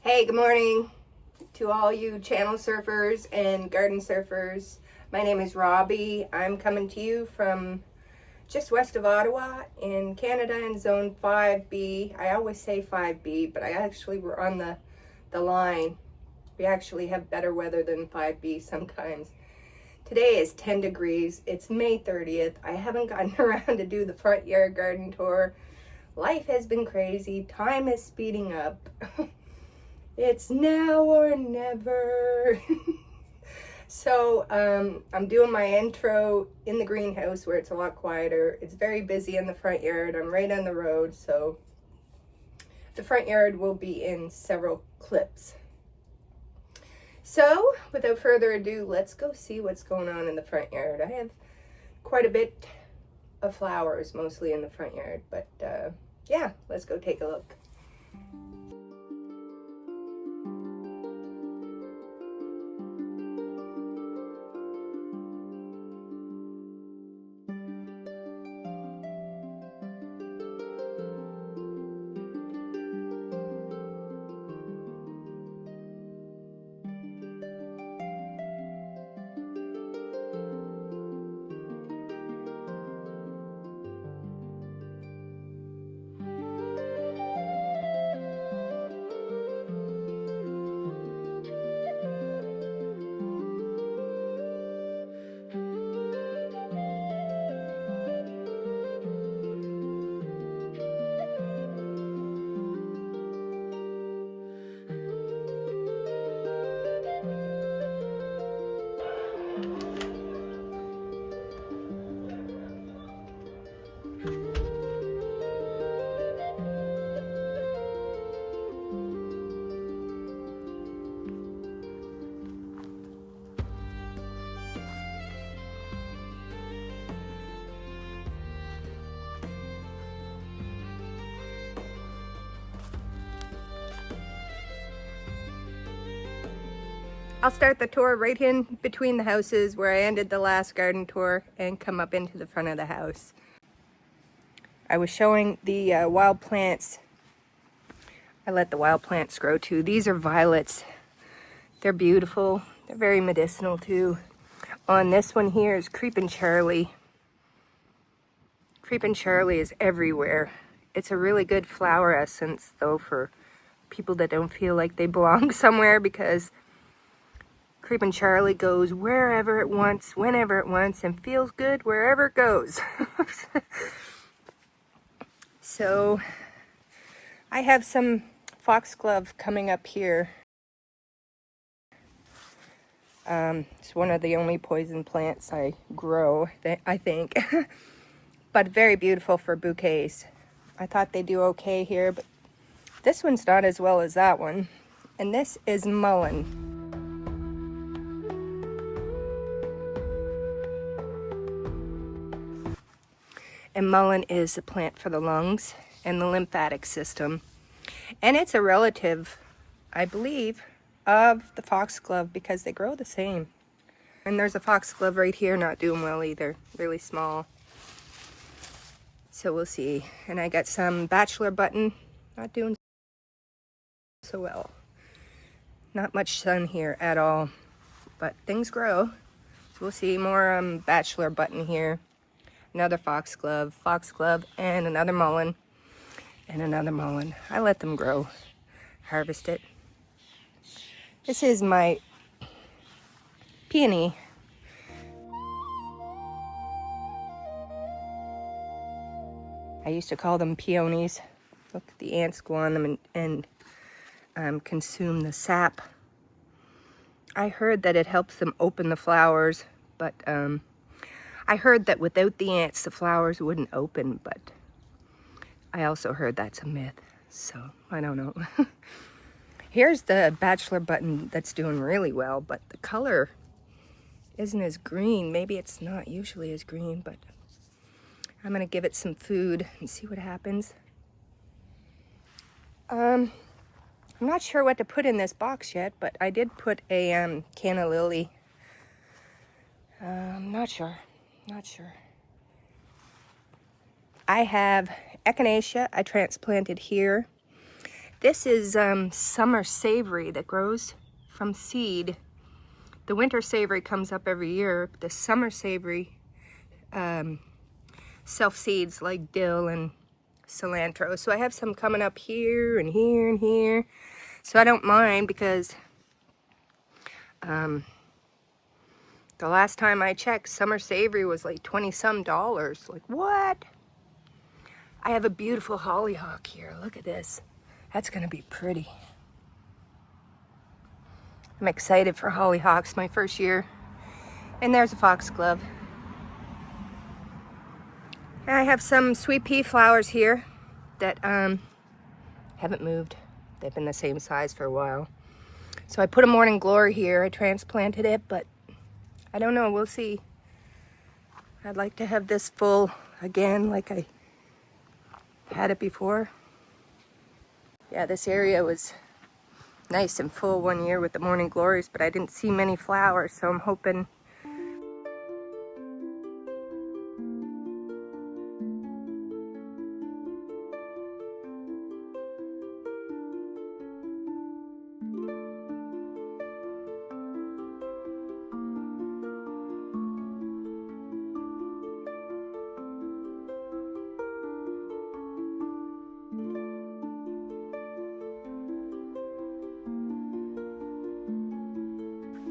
Hey, good morning to all you channel surfers and garden surfers. My name is Robbie. I'm coming to you from just west of Ottawa in Canada in Zone 5B. I always say 5B, but we're on the line. We actually have better weather than 5B sometimes. Today is 10 degrees. It's May 30th. I haven't gotten around to do the front yard garden tour. Life has been crazy. Time is speeding up. It's now or never. So I'm doing my intro in the greenhouse where it's a lot quieter. It's very busy in the front yard. I'm right on the road, so the front yard will be in several clips. So without further ado, let's go see what's going on in the front yard. I have quite a bit of flowers, mostly in the front yard, but yeah, let's go take a look. I'll start the tour right in between the houses where I ended the last garden tour and come up into the front of the house. I was showing the wild plants. I let the wild plants grow too. These are violets. They're beautiful. They're very medicinal too. On this one here is Creepin' Charlie. Creepin' Charlie is everywhere. It's a really good flower essence though for people that don't feel like they belong somewhere, because Creepin' Charlie goes wherever it wants, whenever it wants, and feels good wherever it goes. So I have some foxglove coming up here. It's one of the only poison plants I grow, I think. But very beautiful for bouquets. I thought they do okay here, but this one's not as well as that one. And this is mullein. And mullein is a plant for the lungs and the lymphatic system. And it's a relative, I believe, of the foxglove because they grow the same. And there's a foxglove right here not doing well either, really small. So we'll see. And I got some bachelor button, not doing so well. Not much sun here at all, but things grow. So we'll see more bachelor button here. Another foxglove, and another mullein, and another mullein. I let them grow, harvest it. This is my peony. I used to call them peonies. Look, the ants go on them and consume the sap. I heard that it helps them open the flowers, but I heard that without the ants, the flowers wouldn't open, but I also heard that's a myth, so I don't know. Here's the bachelor button that's doing really well, but the color isn't as green. Maybe it's not usually as green, but I'm gonna give it some food and see what happens. I'm not sure what to put in this box yet, but I did put a canna lily. Not sure. I have echinacea I transplanted here. This is summer savory that grows from seed. The winter savory comes up every year. The summer savory self-seeds like dill and cilantro. So I have some coming up here and here and here. So I don't mind because the last time I checked, summer savory was like $20-some. Like, what? I have a beautiful hollyhock here. Look at this. That's gonna be pretty. I'm excited for hollyhocks, my first year. And there's a foxglove. And I have some sweet pea flowers here that haven't moved. They've been the same size for a while. So I put a morning glory here. I transplanted it, but I don't know, we'll see. I'd like to have this full again like I had it before. Yeah, this area was nice and full one year with the morning glories, but I didn't see many flowers, so I'm hoping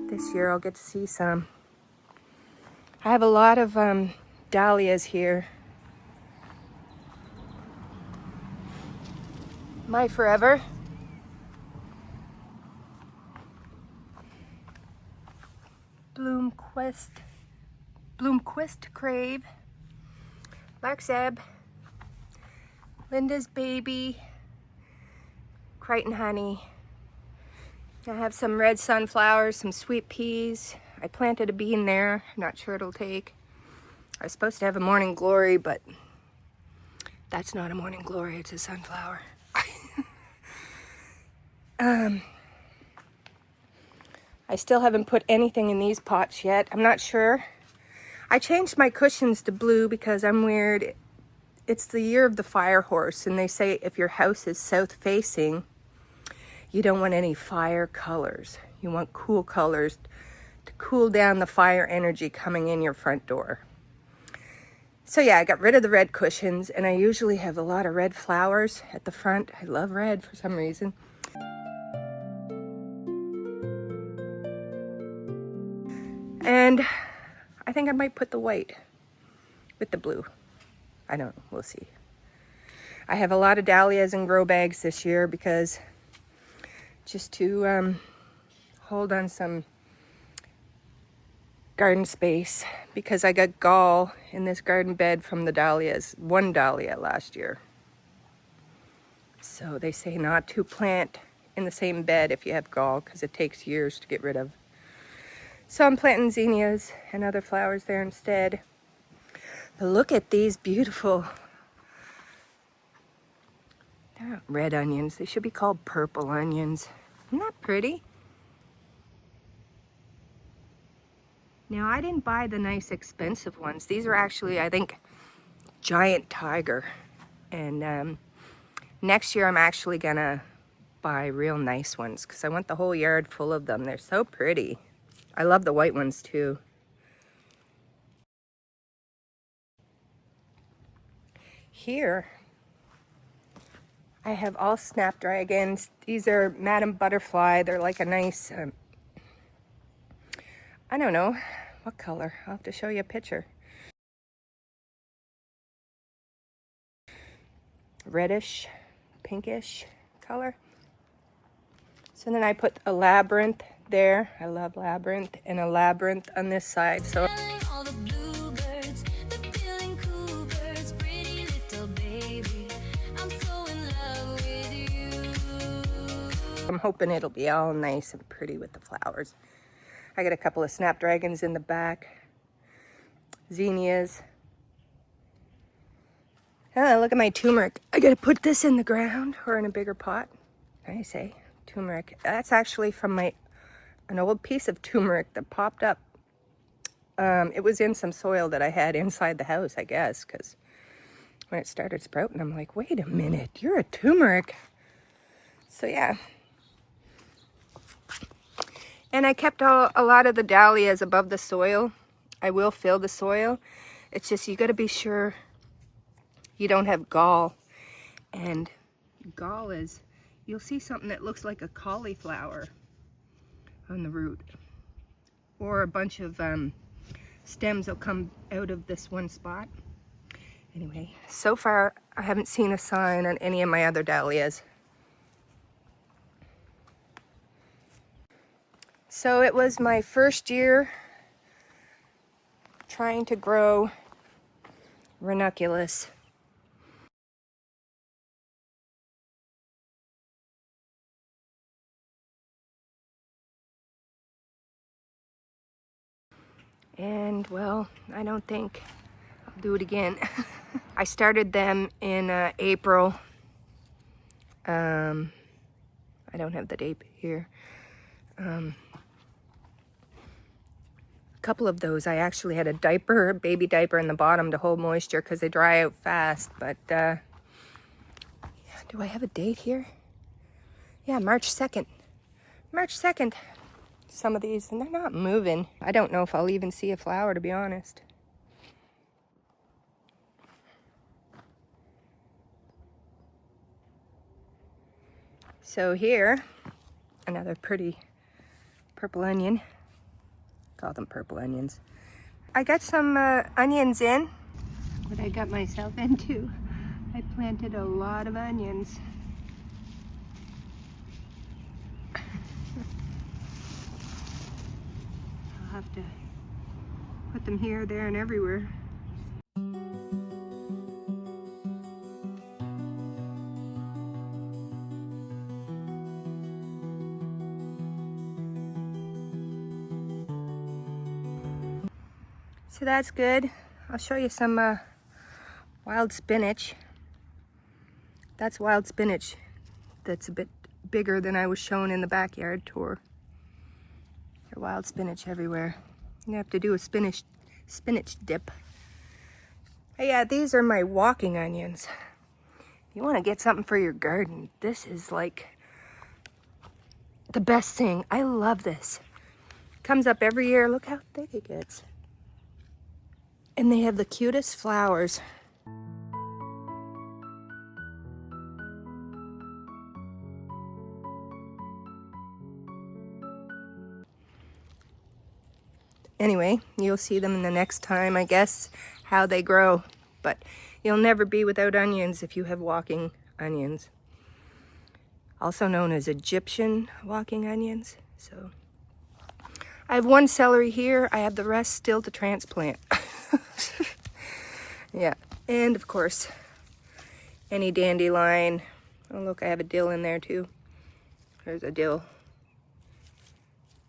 this year I'll get to see some. I have a lot of dahlias here. My forever. Bloomquist Crave. Black Zeb. Linda's Baby. Crichton Honey. I have some red sunflowers, some sweet peas. I planted a bean there. I'm not sure it'll take. I was supposed to have a morning glory, but that's not a morning glory, it's a sunflower. I still haven't put anything in these pots yet. I'm not sure. I changed my cushions to blue because I'm weird. It's the year of the fire horse, and they say if your house is south facing, you don't want any fire colors. You want cool colors to cool down the fire energy coming in your front door. So yeah, I got rid of the red cushions, and I usually have a lot of red flowers at the front. I love red for some reason. And I think I might put the white with the blue. I don't know, we'll see. I have a lot of dahlias in grow bags this year because just to hold on some garden space, because I got gall in this garden bed from the dahlias, one dahlia last year. So they say not to plant in the same bed if you have gall because it takes years to get rid of. So I'm planting zinnias and other flowers there instead. But look at these beautiful, they're not red onions, they should be called purple onions. Isn't that pretty? Now I didn't buy the nice expensive ones. These are actually, I think, giant tiger. And next year I'm actually gonna buy real nice ones because I want the whole yard full of them. They're so pretty. I love the white ones too. Here, I have all snapdragons. These are Madam Butterfly. They're like a nice, I don't know what color. I'll have to show you a picture. Reddish, pinkish color. So then I put a labyrinth there. I love labyrinth, and a labyrinth on this side. So I'm hoping it'll be all nice and pretty with the flowers. I got a couple of snapdragons in the back. Zinnias. Oh, look at my turmeric. I gotta put this in the ground or in a bigger pot. I say turmeric. That's actually from an old piece of turmeric that popped up. It was in some soil that I had inside the house, I guess, because when it started sprouting, I'm like, wait a minute, you're a turmeric. So yeah. And I kept a lot of the dahlias above the soil. I will fill the soil. It's just you got to be sure you don't have gall. And gall is, you'll see something that looks like a cauliflower on the root. Or a bunch of stems will come out of this one spot. Anyway, so far I haven't seen a sign on any of my other dahlias. So it was my first year trying to grow ranunculus. And well, I don't think I'll do it again. I started them in April. I don't have the date here. A couple of those I actually had a diaper, a baby diaper in the bottom to hold moisture because they dry out fast. But yeah, do I have a date here? Yeah, March 2nd. March 2nd. Some of these, and they're not moving. I don't know if I'll even see a flower, to be honest. So here, another pretty purple onion. Call them purple onions. I got some onions in. What I got myself into. I planted a lot of onions. I'll have to put them here, there, and everywhere. So that's good. I'll show you some wild spinach. That's wild spinach that's a bit bigger than I was shown in the backyard tour. There's wild spinach everywhere. You have to do a spinach dip. But yeah, these are my walking onions. If you want to get something for your garden, this is like the best thing. I love this. Comes up every year. Look how thick it gets. And they have the cutest flowers. Anyway, you'll see them in the next time, I guess, how they grow. But you'll never be without onions if you have walking onions. Also known as Egyptian walking onions. So I have one celery here. I have the rest still to transplant. Yeah, and of course, any dandelion. Oh look, I have a dill in there too. There's a dill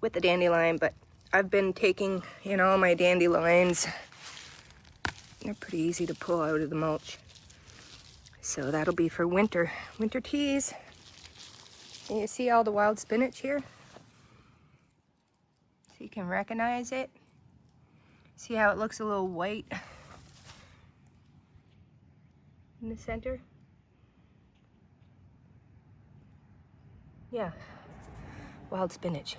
with the dandelion, but I've been taking in all my dandelions. They're pretty easy to pull out of the mulch. So that'll be for winter teas. And you see all the wild spinach here? So you can recognize it. See how it looks a little white in the center? Yeah, wild spinach.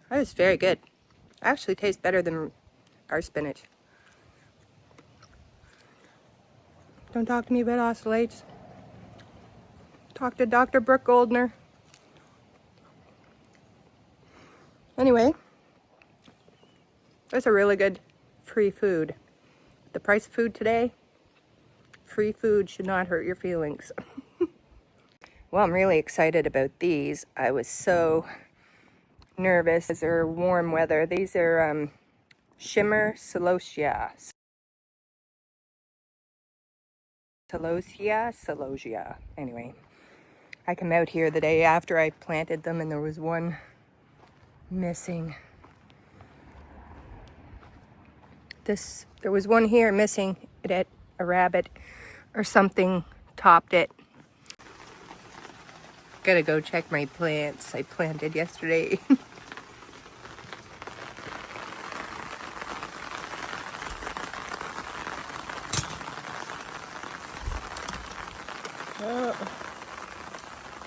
That was very good. Actually tastes better than our spinach. Don't talk to me about oscillates. Talk to Dr. Brooke Goldner. Anyway, that's a really good free food. The price of food today, free food should not hurt your feelings. Well, I'm really excited about these. I was so nervous. These are warm weather. These are shimmer celosia. Celosia. Anyway, I come out here the day after I planted them and there was one missing. There was one here missing. It had a rabbit or something topped it. Gotta go check my plants I planted yesterday.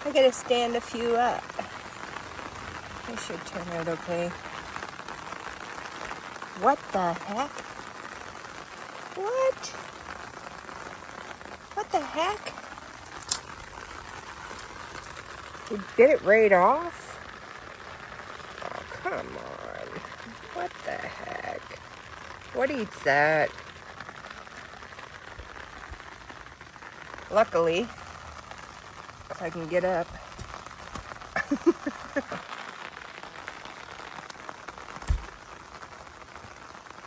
I gotta stand a few up. They should turn out okay. What the heck? What? What the heck? You bit it right off? Oh, come on. What the heck? What eats that? Luckily, if I can get up.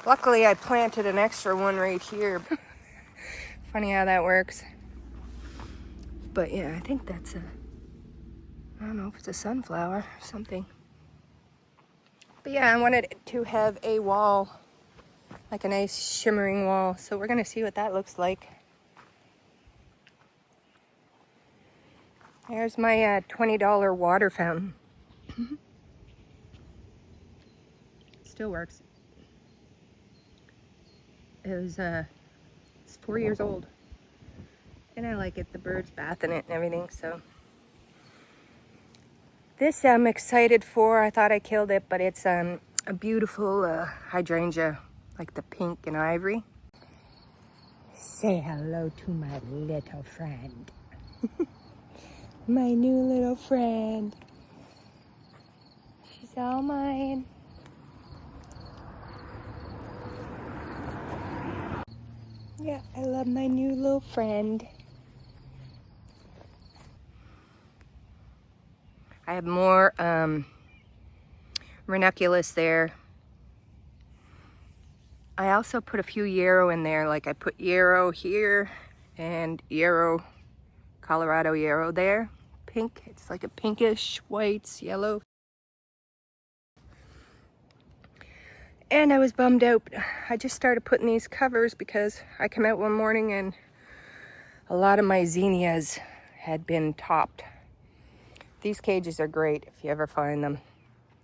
Luckily, I planted an extra one right here. Funny how that works. But yeah, I think that's a, I don't know if it's a sunflower or something. But yeah, I wanted to have a wall, like a nice shimmering wall. So we're gonna see what that looks like. There's my $20 water fountain. Still works. It's 4 years old. And I like it, the birds bath in it and everything, so. This I'm excited for. I thought I killed it, but it's a beautiful hydrangea, like the pink and ivory. Say hello to my little friend. My new little friend. She's all mine. Yeah, I love my new little friend. I have more ranunculus there. I also put a few yarrow in there, like I put yarrow here and yarrow, Colorado yarrow there. Pink, it's like a pinkish, whites, yellow. And I was bummed out. I just started putting these covers because I come out one morning and a lot of my zinnias had been topped. These cages are great if you ever find them.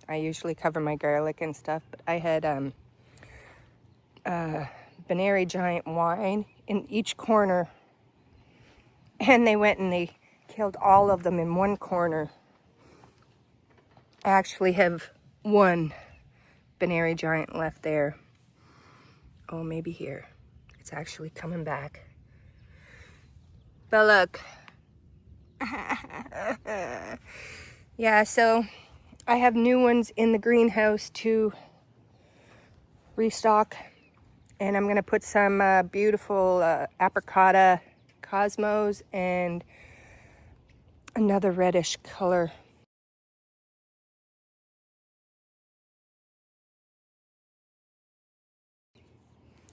I usually cover my garlic and stuff, but I had Benary giant wine in each corner, and they went and they killed all of them in one corner. I actually have one Benary giant left there. Oh, maybe here. It's actually coming back. But look. Yeah, so I have new ones in the greenhouse to restock, and I'm gonna put some beautiful apricota cosmos and another reddish color.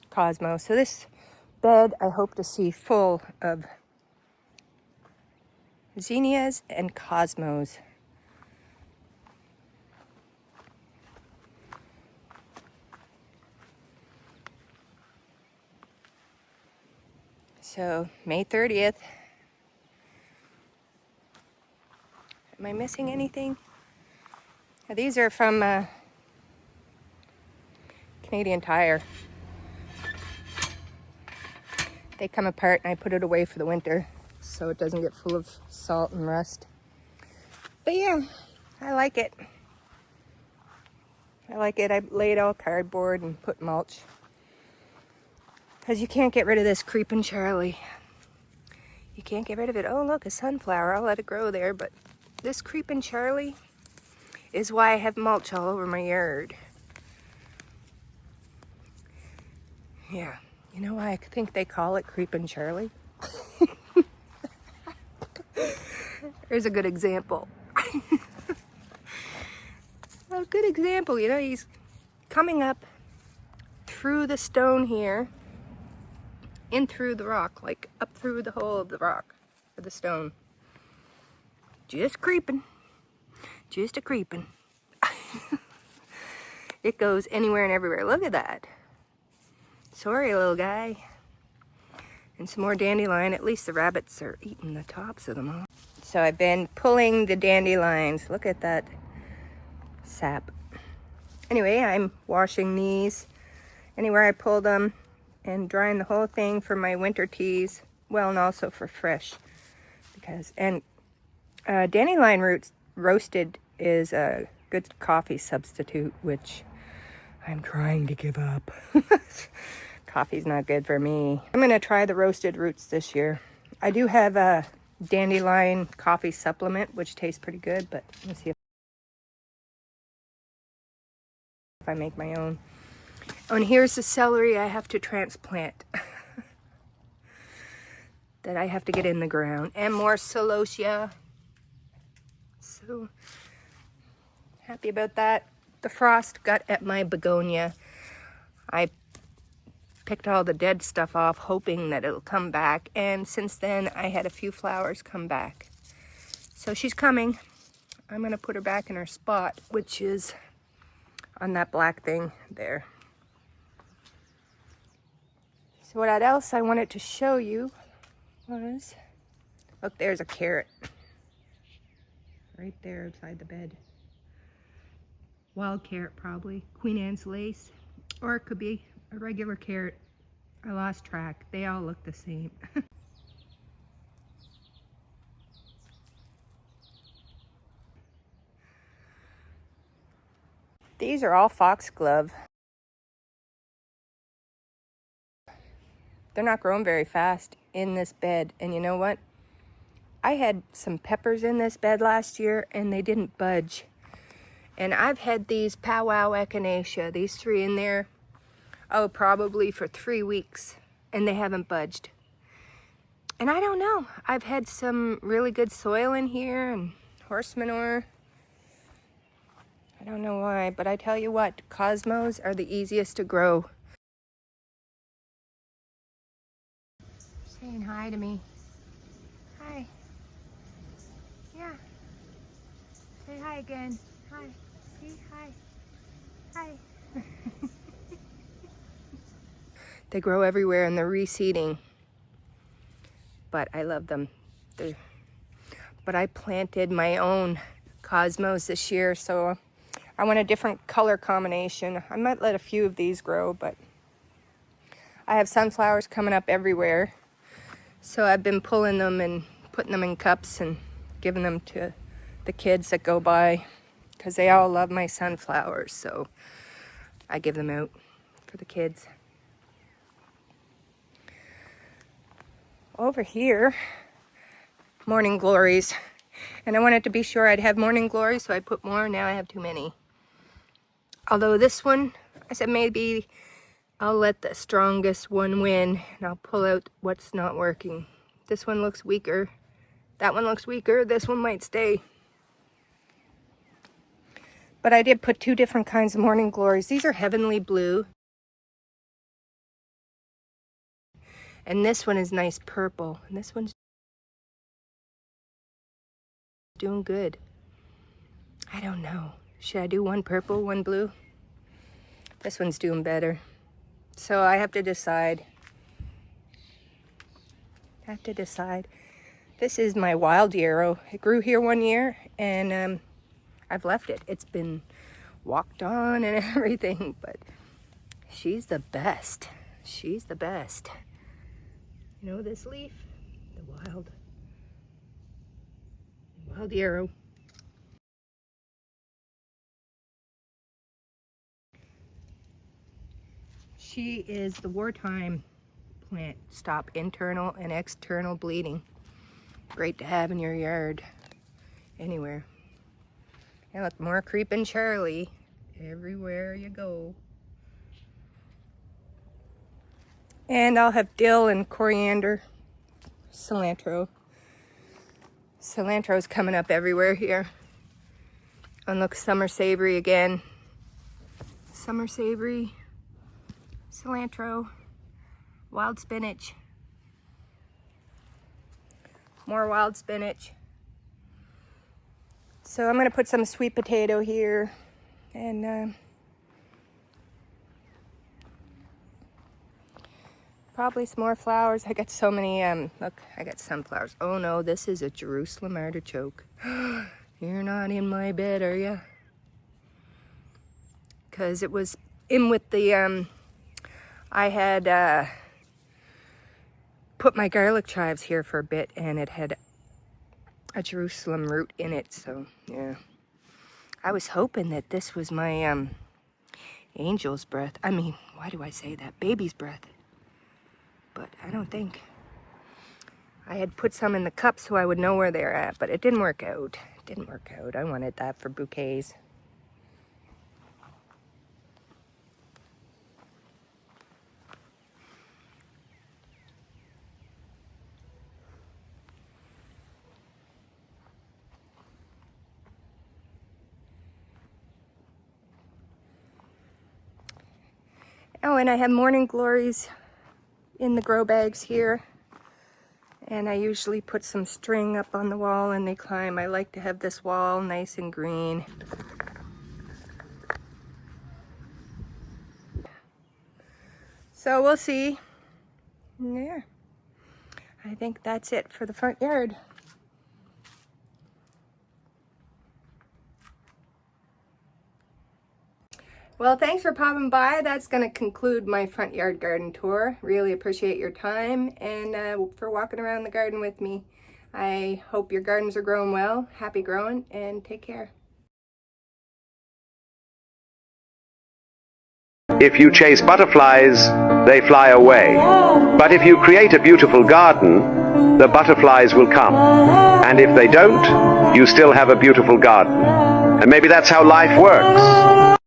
Cosmos. So this bed I hope to see full of zinnias and cosmos. So May 30th. Am I missing anything? These are from Canadian Tire. They come apart and I put it away for the winter so it doesn't get full of salt and rust. But yeah, I like it. I like it. I laid all cardboard and put mulch. Because you can't get rid of this creeping Charlie. You can't get rid of it. Oh, look, a sunflower. I'll let it grow there. But this creeping Charlie is why I have mulch all over my yard. Yeah. You know why I think they call it creeping Charlie? Here's a good example. A good example, you know, he's coming up through the stone here, in through the rock, like up through the hole of the rock, or the stone. Just creeping. Just a creeping. It goes anywhere and everywhere. Look at that. Sorry, little guy. And some more dandelion. At least the rabbits are eating the tops of them all. So I've been pulling the dandelions. Look at that sap. Anyway, I'm washing these anywhere I pull them and drying the whole thing for my winter teas. Well, and also for fresh. And Dandelion roots roasted is a good coffee substitute, which I'm trying to give up. Coffee's not good for me. I'm gonna try the roasted roots this year. I do have a dandelion coffee supplement, which tastes pretty good, but let's see if I make my own. Oh, and here's the celery I have to transplant. That I have to get in the ground. And more celosia. So happy about that. The frost got at my begonia. I picked all the dead stuff off, hoping that it'll come back. And since then, I had a few flowers come back. So she's coming. I'm gonna put her back in her spot, which is on that black thing there. So what else I wanted to show you was, look, there's a carrot. Right there outside the bed. Wild carrot probably, Queen Anne's lace, or it could be a regular carrot. I lost track. They all look the same. These are all foxglove. They're not growing very fast in this bed. And you know what? I had some peppers in this bed last year and they didn't budge. And I've had these powwow echinacea, these 3 in there, oh, probably for 3 weeks, and they haven't budged. And I don't know. I've had some really good soil in here and horse manure. I don't know why, but I tell you what, cosmos are the easiest to grow. Saying hi to me. Hi. Yeah. Say hi again. Hi. See? Hi. Hi. They grow everywhere and they're reseeding. But I love them. But I planted my own cosmos this year, so I want a different color combination. I might let a few of these grow, but I have sunflowers coming up everywhere. So I've been pulling them and putting them in cups and giving them to the kids that go by, because they all love my sunflowers, so I give them out for the kids. Over here, morning glories. And I wanted to be sure I'd have morning glories, so I put more. Now I have too many. Although this one, I said maybe I'll let the strongest one win, and I'll pull out what's not working. This one looks weaker. That one looks weaker. This one might stay. But I did put 2 different kinds of morning glories. These are heavenly blue. And this one is nice purple. And this one's doing good. I don't know. Should I do one purple, one blue? This one's doing better. So I have to decide. This is my wild yarrow. It grew here one year and I've left it. It's been walked on and everything, but she's the best. She's the best. You know this leaf? The wild yarrow. She is the wartime plant. Stop internal and external bleeding. Great to have in your yard. Anywhere. And look, more creeping Charlie. Everywhere you go. And I'll have dill and coriander. Cilantro. Cilantro's coming up everywhere here. And look, summer savory again. Summer savory. Cilantro. Wild spinach. More wild spinach. So I'm going to put some sweet potato here. And probably some more flowers. I got so many, look, I got sunflowers. Oh no, this is a Jerusalem artichoke. You're not in my bed, are you? Because it was in with the, I had put my garlic chives here for a bit and it had a Jerusalem root in it, so yeah. I was hoping that this was my angel's breath. I mean, why do I say that? Baby's breath. But I don't think. I had put some in the cup so I would know where they're at, but it didn't work out. It didn't work out. I wanted that for bouquets. Oh, and I have morning glories in the grow bags here. And I usually put some string up on the wall and they climb. I like to have this wall nice and green. So we'll see. Yeah. I think that's it for the front yard. Well, thanks for popping by. That's going to conclude my front yard garden tour. Really appreciate your time and for walking around the garden with me. I hope your gardens are growing well. Happy growing and take care. If you chase butterflies, they fly away. But if you create a beautiful garden, the butterflies will come. And if they don't, you still have a beautiful garden. And maybe that's how life works.